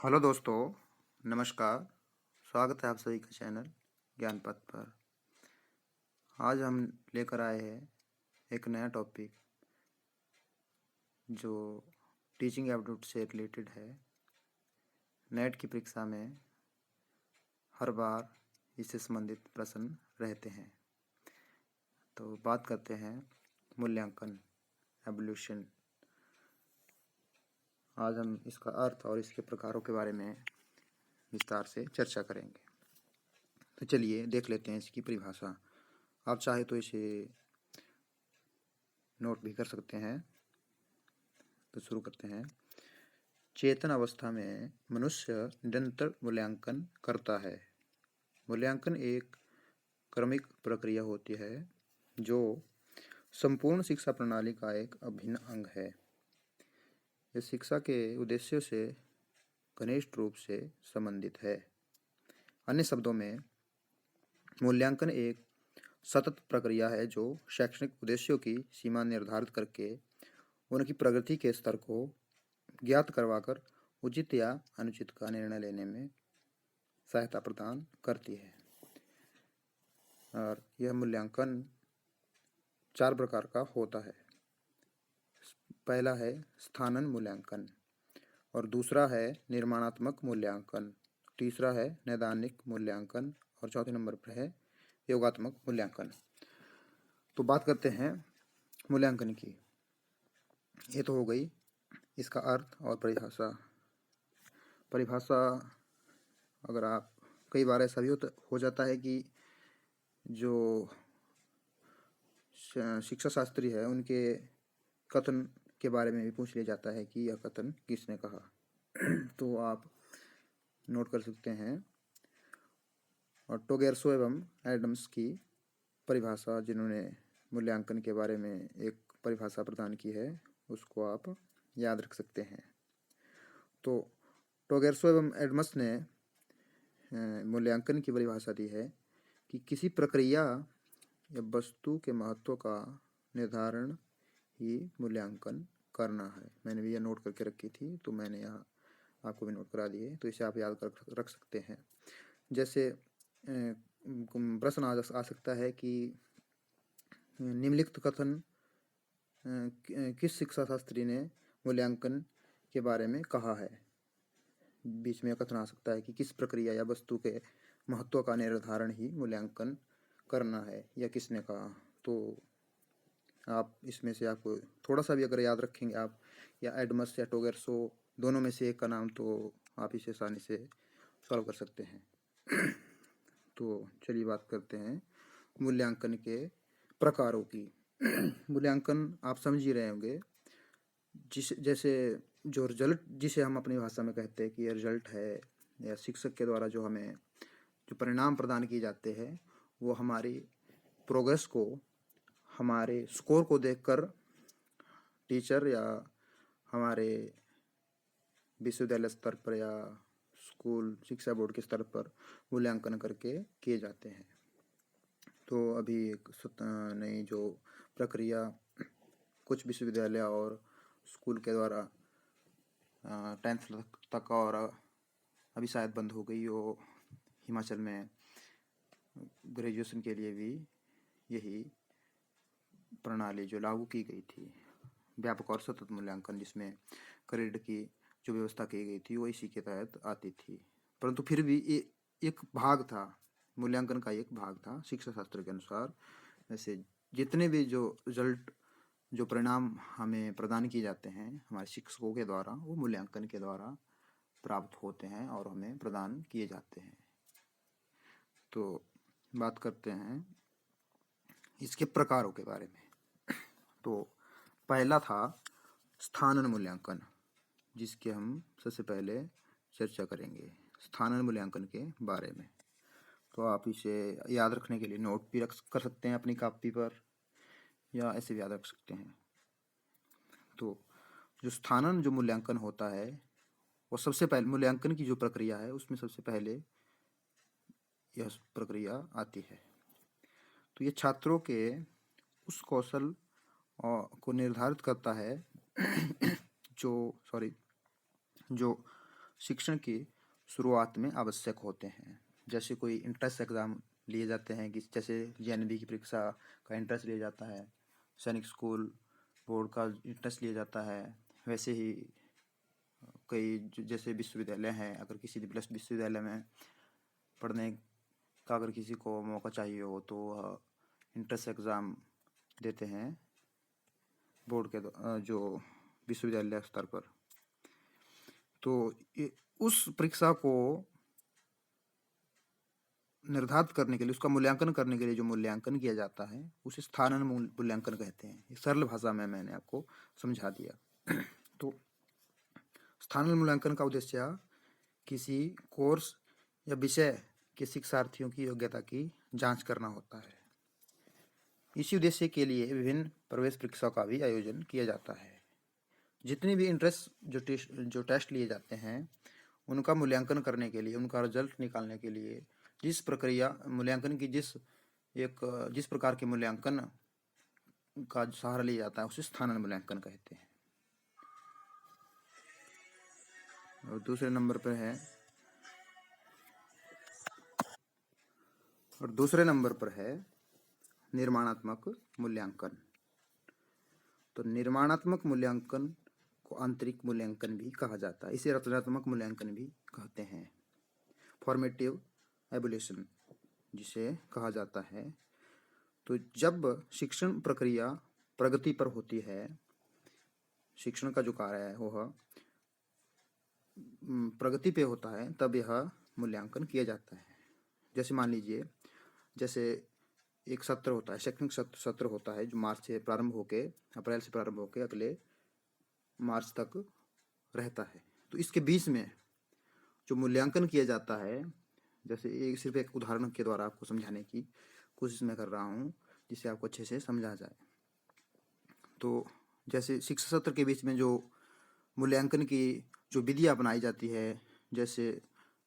Hello दोस्तों, नमस्कार। स्वागत है आप सभी का चैनल ज्ञान पथ पर। आज हम लेकर आए हैं एक नया टॉपिक जो टीचिंग एप्टीट्यूड से रिलेटेड है। नेट की परीक्षा में हर बार इससे संबंधित प्रश्न रहते हैं। तो बात करते हैं मूल्यांकन, एवोल्यूशन। आज हम इसका अर्थ और इसके प्रकारों के बारे में विस्तार से चर्चा करेंगे। तो चलिए देख लेते हैं इसकी परिभाषा। आप चाहे तो इसे नोट भी कर सकते हैं। तो शुरू करते हैं। चेतन अवस्था में मनुष्य निरंतर मूल्यांकन करता है। मूल्यांकन एक क्रमिक प्रक्रिया होती है जो संपूर्ण शिक्षा प्रणाली का एक अभिन्न अंग है। यह शिक्षा के उद्देश्यों से घनिष्ठ रूप से संबंधित है। अन्य शब्दों में, मूल्यांकन एक सतत प्रक्रिया है जो शैक्षणिक उद्देश्यों की सीमा निर्धारित करके उनकी प्रगति के स्तर को ज्ञात करवाकर उचित या अनुचित का निर्णय लेने में सहायता प्रदान करती है। और यह मूल्यांकन 4 प्रकार का होता है। पहला है स्थानन मूल्यांकन, और दूसरा है निर्माणात्मक मूल्यांकन, तीसरा है नैदानिक मूल्यांकन, और चौथे नंबर पर है योगात्मक मूल्यांकन। तो बात करते हैं मूल्यांकन की। ये तो हो गई इसका अर्थ और परिभाषा। अगर आप कई बार ऐसा भी हो जाता है कि जो शिक्षा शास्त्री है उनके कथन के बारे में भी पूछ लिया जाता है कि यह कथन किसने कहा। तो आप नोट कर सकते हैं। और टोगेर्सो एवं एडम्स की परिभाषा, जिन्होंने मूल्यांकन के बारे में एक परिभाषा प्रदान की है, उसको आप याद रख सकते हैं। तो टोगेर्सो एवं एडम्स ने मूल्यांकन की परिभाषा दी है कि किसी प्रक्रिया या वस्तु के महत्व का निर्धारण ही मूल्यांकन करना है। मैंने भी यह नोट करके रखी थी, तो मैंने यहाँ आपको भी नोट करा दिए, तो इसे आप याद कर रख सकते हैं। जैसे प्रश्न आ सकता है कि निम्नलिखित कथन किस शिक्षा शास्त्री ने मूल्यांकन के बारे में कहा है। बीच में कथन आ सकता है कि किस प्रक्रिया या वस्तु के महत्व का निर्धारण ही मूल्यांकन करना है, या किसने कहा। तो आप इसमें से आपको थोड़ा सा भी अगर याद रखेंगे आप, या एडमस या टोगेर्सो, दोनों में से एक का नाम, तो आप इसे आसानी से सॉल्व कर सकते हैं। तो चलिए बात करते हैं मूल्यांकन के प्रकारों की। मूल्यांकन आप समझ ही रहे होंगे। जैसे जो रिजल्ट, जिसे हम अपनी भाषा में कहते हैं कि ये रिजल्ट है, या शिक्षक के द्वारा जो हमें जो परिणाम प्रदान किए जाते हैं, वो हमारी प्रोग्रेस को, हमारे स्कोर को देखकर टीचर या हमारे विश्वविद्यालय स्तर पर या स्कूल शिक्षा बोर्ड के स्तर पर मूल्यांकन करके किए जाते हैं। तो अभी एक नई जो प्रक्रिया कुछ विश्वविद्यालय और स्कूल के द्वारा 10th तक, और अभी शायद बंद हो गई, वो हिमाचल में ग्रेजुएशन के लिए भी यही प्रणाली जो लागू की गई थी, व्यापक और सतत मूल्यांकन, जिसमें क्रेडिट की जो व्यवस्था की गई थी वो इसी के तहत आती थी। परंतु फिर भी ये एक भाग था, मूल्यांकन का एक भाग था शिक्षा शास्त्र के अनुसार। वैसे जितने भी जो रिजल्ट, जो परिणाम हमें प्रदान किए जाते हैं हमारे शिक्षकों के द्वारा, वो मूल्यांकन के द्वारा प्राप्त होते हैं और हमें प्रदान किए जाते हैं। तो बात करते हैं इसके प्रकारों के बारे में। तो पहला था स्थानन मूल्यांकन, जिसके हम सबसे पहले चर्चा करेंगे, स्थानन मूल्यांकन के बारे में। तो आप इसे याद रखने के लिए नोट भी कर सकते हैं अपनी कॉपी पर, या ऐसे भी याद रख सकते हैं। तो जो स्थानन जो मूल्यांकन होता है, वो सबसे पहले मूल्यांकन की जो प्रक्रिया है उसमें सबसे पहले यह प्रक्रिया आती है। तो ये छात्रों के उस कौशल को निर्धारित करता है जो शिक्षण की शुरुआत में आवश्यक होते हैं। जैसे कोई इंट्रेंस एग्ज़ाम लिए जाते हैं, कि जैसे जेएनबी की परीक्षा का इंट्रेंस लिया जाता है, सैनिक स्कूल बोर्ड का इंट्रेंस लिया जाता है, वैसे ही कई जैसे विश्वविद्यालय हैं, अगर किसी प्लस विश्वविद्यालय में पढ़ने का अगर किसी को मौका चाहिए हो तो वह इंट्रेंस एग्ज़ाम देते हैं बोर्ड के जो विश्वविद्यालय स्तर पर। तो उस परीक्षा को निर्धारित करने के लिए, उसका मूल्यांकन करने के लिए जो मूल्यांकन किया जाता है उसे स्थानांतरण मूल्यांकन कहते हैं। सरल भाषा में मैंने आपको समझा दिया। तो स्थानांतरण मूल्यांकन का उद्देश्य किसी कोर्स या विषय के शिक्षार्थियों की योग्यता की जांच करना होता है। इसी उद्देश्य के लिए विभिन्न प्रवेश परीक्षा का भी आयोजन किया जाता है। जितने भी इंट्रेंस जो टेस्ट लिए जाते हैं उनका मूल्यांकन करने के लिए, उनका रिजल्ट निकालने के लिए जिस प्रक्रिया मूल्यांकन की जिस प्रकार के मूल्यांकन का सहारा लिया जाता है उसे स्थानांतरण मूल्यांकन कहते हैं। और दूसरे नंबर पर है निर्माणात्मक मूल्यांकन। तो निर्माणात्मक मूल्यांकन को आंतरिक मूल्यांकन भी कहा जाता है, इसे रचनात्मक मूल्यांकन भी कहते हैं। फॉर्मेटिव एवल्यूशन जिसे कहा जाता है। तो जब शिक्षण प्रक्रिया प्रगति पर होती है, शिक्षण का जो कार्य है वह प्रगति पे होता है, तब यह मूल्यांकन किया जाता है। जैसे मान लीजिए, जैसे एक सत्र होता है, शैक्षणिक सत्र होता है जो अप्रैल से प्रारंभ होके अगले मार्च तक रहता है। तो इसके बीच में जो मूल्यांकन किया जाता है, जैसे सिर्फ एक उदाहरण के द्वारा आपको समझाने की कोशिश मैं कर रहा हूँ जिससे आपको अच्छे से समझा जाए। तो जैसे शिक्षा सत्र के बीच में जो मूल्यांकन की जो विधि अपनाई जाती है, जैसे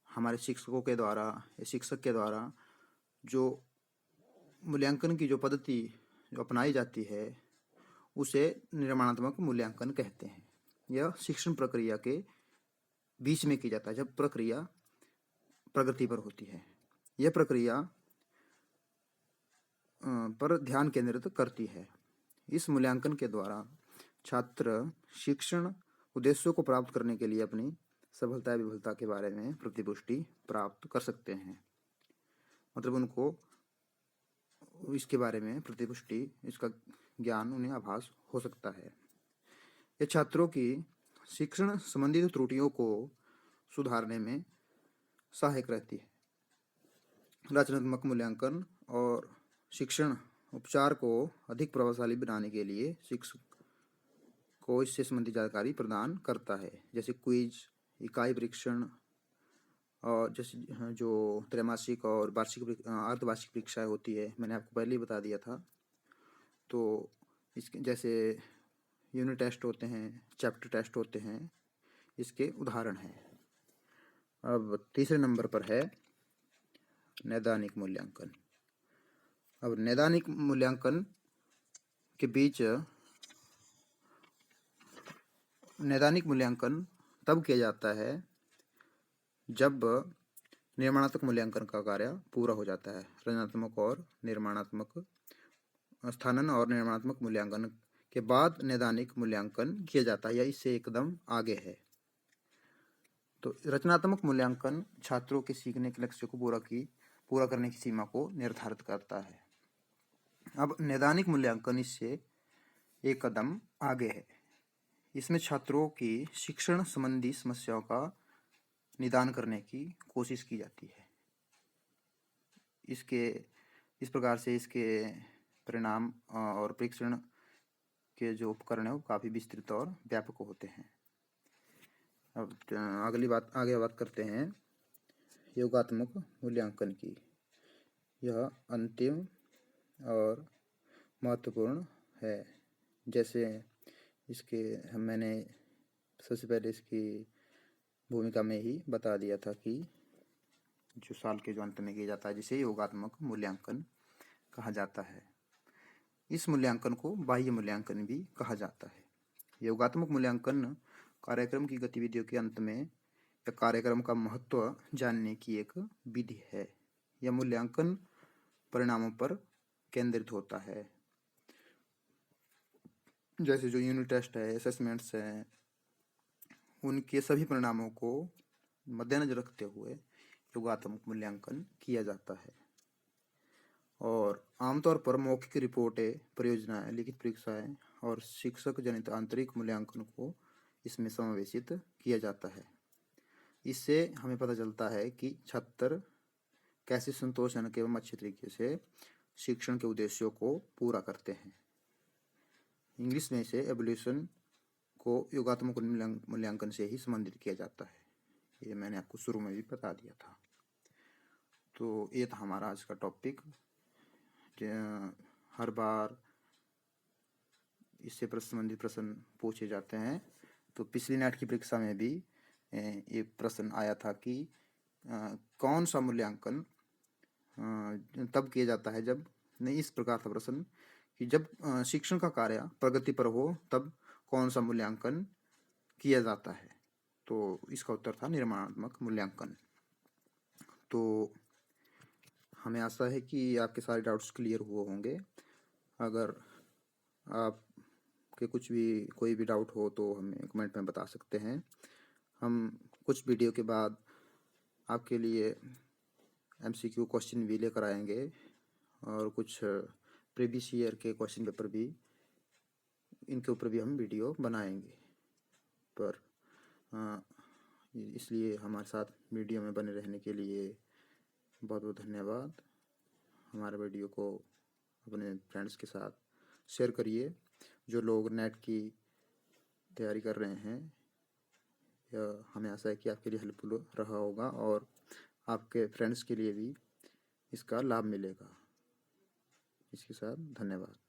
हमारे शिक्षकों के द्वारा या शिक्षक के द्वारा जो मूल्यांकन की जो पद्धति जो अपनाई जाती है उसे निर्माणात्मक मूल्यांकन कहते हैं। यह शिक्षण प्रक्रिया के बीच में किया जाता है जब प्रक्रिया प्रगति पर होती है। यह प्रक्रिया पर ध्यान केंद्रित करती है। इस मूल्यांकन के द्वारा छात्र शिक्षण उद्देश्यों को प्राप्त करने के लिए अपनी सफलता या विफलता के बारे में प्रतिपुष्टि प्राप्त कर सकते हैं। मतलब उनको इसके बारे में प्रतिपुष्टि, इसका ज्ञान उन्हें आभास हो सकता है। यह छात्रों की शिक्षण संबंधित त्रुटियों को सुधारने में सहायक रहती है। रचनात्मक मूल्यांकन और शिक्षण उपचार को अधिक प्रभावशाली बनाने के लिए शिक्षक को इससे संबंधित जानकारी प्रदान करता है। जैसे क्विज, इकाई परीक्षण और जैसे जो त्रैमासिक और अर्धवार्षिक परीक्षाएं होती है, मैंने आपको पहले ही बता दिया था। तो इसके जैसे यूनिट टेस्ट होते हैं, चैप्टर टेस्ट होते हैं, इसके उदाहरण हैं। अब तीसरे नंबर पर है नैदानिक मूल्यांकन। अब नैदानिक मूल्यांकन के बीच नैदानिक मूल्यांकन तब किया जाता है जब निर्माणात्मक मूल्यांकन का कार्य पूरा हो जाता है। रचनात्मक और निर्माणात्मक स्थानन और निर्माणात्मक मूल्यांकन के बाद नैदानिक मूल्यांकन किया जाता है या इससे एकदम आगे है। तो रचनात्मक मूल्यांकन छात्रों के सीखने के लक्ष्य को पूरा करने की सीमा को निर्धारित करता है। अब नैदानिक मूल्यांकन इससे एक कदम आगे है। इसमें छात्रों की शिक्षण संबंधी समस्याओं का निदान करने की कोशिश की जाती है। इस प्रकार से इसके परिणाम और परीक्षण के जो उपकरण है वो काफ़ी विस्तृत और व्यापक होते हैं। अब आगे बात करते हैं योगात्मक मूल्यांकन की। यह अंतिम और महत्वपूर्ण है। जैसे मैंने सबसे पहले इसकी भूमिका में ही बता दिया था कि जो साल के जो अंत में किया जाता है जिसे योगात्मक मूल्यांकन कहा जाता है। इस मूल्यांकन को बाह्य मूल्यांकन भी कहा जाता है। योगात्मक मूल्यांकन कार्यक्रम की गतिविधियों के अंत में या कार्यक्रम का महत्व जानने की एक विधि है। यह मूल्यांकन परिणामों पर केंद्रित होता है। जैसे जो यूनिट टेस्ट है, असेसमेंट्स हैं, उनके सभी परिणामों को मद्देनजर रखते हुए योगात्मक मूल्यांकन किया जाता है। और आमतौर पर मौखिक रिपोर्टें, परियोजनाएं, लिखित परीक्षाएं और शिक्षक जनित आंतरिक मूल्यांकन को इसमें समावेशित किया जाता है। इससे हमें पता चलता है कि छात्र कैसे संतोषजनक एवं अच्छे तरीके से शिक्षण के उद्देश्यों को पूरा करते हैं। इंग्लिश में इसे एवोल्यूशन को योगात्मक मूल्यांकन से ही संबंधित किया जाता है। ये मैंने आपको शुरू में भी बता दिया था। तो ये था हमारा आज का टॉपिक। हर बार इससे संबंधित प्रश्न पूछे जाते हैं। तो पिछली नेट की परीक्षा में भी ये प्रश्न आया था कि कौन सा मूल्यांकन तब किया जाता है जब, नहीं, इस प्रकार था प्रश्न कि जब शिक्षण का कार्य प्रगति पर हो तब कौन सा मूल्यांकन किया जाता है। तो इसका उत्तर था निर्माणात्मक मूल्यांकन। तो हमें आशा है कि आपके सारे डाउट्स क्लियर हुए होंगे। अगर आपके कोई भी डाउट हो तो हमें कमेंट में बता सकते हैं। हम कुछ वीडियो के बाद आपके लिए MCQ क्वेश्चन भी लेकर आएंगे और कुछ प्रीवियस ईयर के क्वेश्चन पेपर भी, इनके ऊपर भी हम वीडियो बनाएंगे। पर इसलिए हमारे साथ वीडियो में बने रहने के लिए बहुत बहुत धन्यवाद। हमारे वीडियो को अपने फ्रेंड्स के साथ शेयर करिए। जो लोग नेट की तैयारी कर रहे हैं, यह हमें आशा है कि आपके लिए हेल्पफुल रहा होगा और आपके फ्रेंड्स के लिए भी इसका लाभ मिलेगा। इसके साथ धन्यवाद।